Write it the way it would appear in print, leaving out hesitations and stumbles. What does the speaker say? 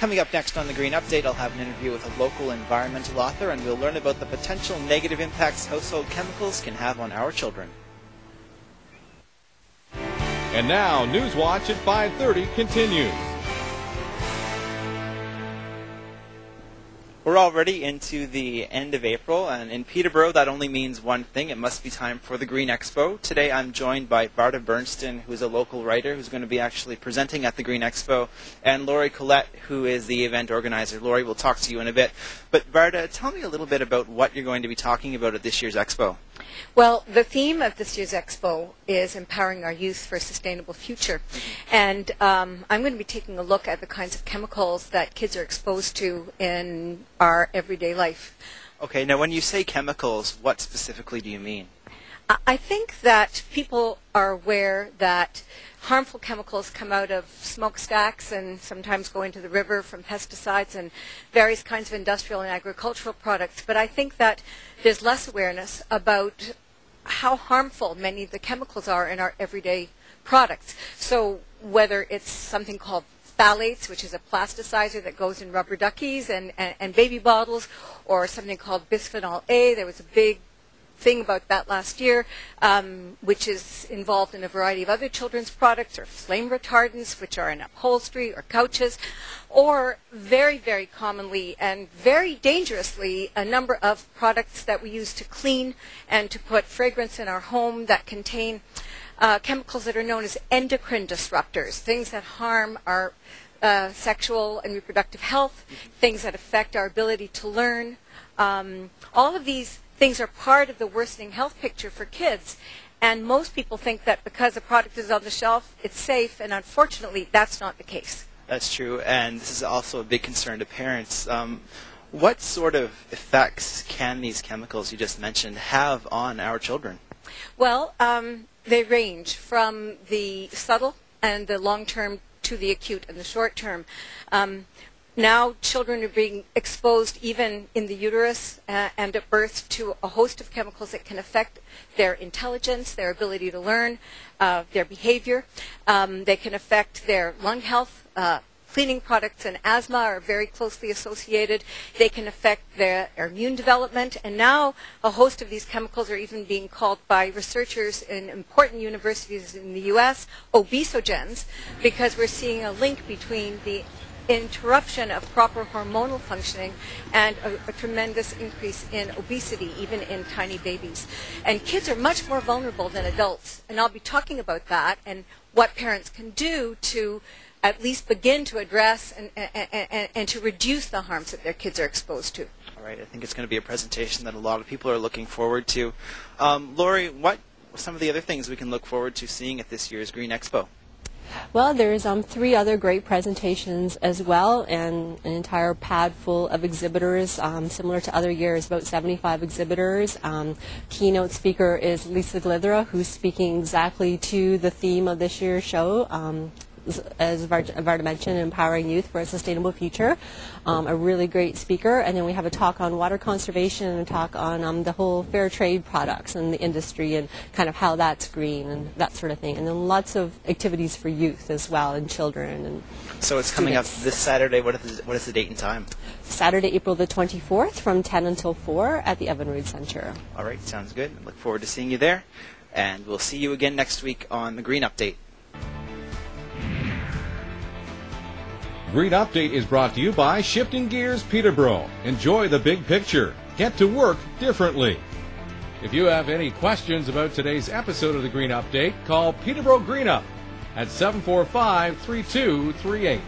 Coming up next on the Green Update, I'll have an interview with a local environmental author, and we'll learn about the potential negative impacts household chemicals can have on our children. And now, Newswatch at 5:30 continues. We're already into the end of April, and in Peterborough that only means one thing. It must be time for the Green Expo. Today I'm joined by Varda Bernston, who's a local writer who's going to be actually presenting at the Green Expo, and Laurie Collette, who is the event organizer. Laurie, we'll talk to you in a bit. But Varda, tell me a little bit about what you're going to be talking about at this year's Expo. Well, the theme of this year's Expo is empowering our youth for a sustainable future. And I'm going to be taking a look at the kinds of chemicals that kids are exposed to in our everyday life. Okay, now when you say chemicals, what specifically do you mean? I think that people are aware that harmful chemicals come out of smokestacks and sometimes go into the river from pesticides and various kinds of industrial and agricultural products. But I think that there's less awareness about how harmful many of the chemicals are in our everyday products. So whether it's something called phthalates, which is a plasticizer that goes in rubber duckies and baby bottles, or something called bisphenol A. There was a big thing about that last year, which is involved in a variety of other children's products, or flame retardants, which are in upholstery or couches, or very, very commonly and very dangerously, a number of products that we use to clean and to put fragrance in our home that contain chemicals that are known as endocrine disruptors, things that harm our sexual and reproductive health, things that affect our ability to learn. All of these things are part of the worsening health picture for kids, and most people think that because a product is on the shelf, it's safe, and unfortunately, that's not the case. That's true, and this is also a big concern to parents. What sort of effects can these chemicals you just mentioned have on our children? Well, they range from the subtle and the long-term to the acute and the short-term. Now children are being exposed even in the uterus and at birth to a host of chemicals that can affect their intelligence, their ability to learn, their behavior. They can affect their lung health. Cleaning products and asthma are very closely associated. They can affect their immune development. And now a host of these chemicals are even being called by researchers in important universities in the U.S. obesogens, because we're seeing a link between the interruption of proper hormonal functioning and a tremendous increase in obesity, even in tiny babies. And kids are much more vulnerable than adults. And I'll be talking about that and what parents can do to at least begin to address and to reduce the harms that their kids are exposed to. All right, I think it's going to be a presentation that a lot of people are looking forward to. Laurie, what are some of the other things we can look forward to seeing at this year's Green Expo? Well, there's 3 other great presentations as well, and an entire pad full of exhibitors, similar to other years, about 75 exhibitors. Keynote speaker is Lisa Glithera, who's speaking exactly to the theme of this year's show, as Varda mentioned, empowering youth for a sustainable future. A really great speaker. And then we have a talk on water conservation and a talk on the whole fair trade products and the industry and kind of how that's green and that sort of thing. And then lots of activities for youth as well and children. And so it's coming up this Saturday. What is the date and time? Saturday, April the 24th from 10 until 4 at the Evinrude Center. All right, sounds good. I look forward to seeing you there. And we'll see you again next week on the Green Update. Green Update is brought to you by Shifting Gears Peterborough. Enjoy the big picture. Get to work differently. If you have any questions about today's episode of the Green Update, call Peterborough Green Up at 745-3238.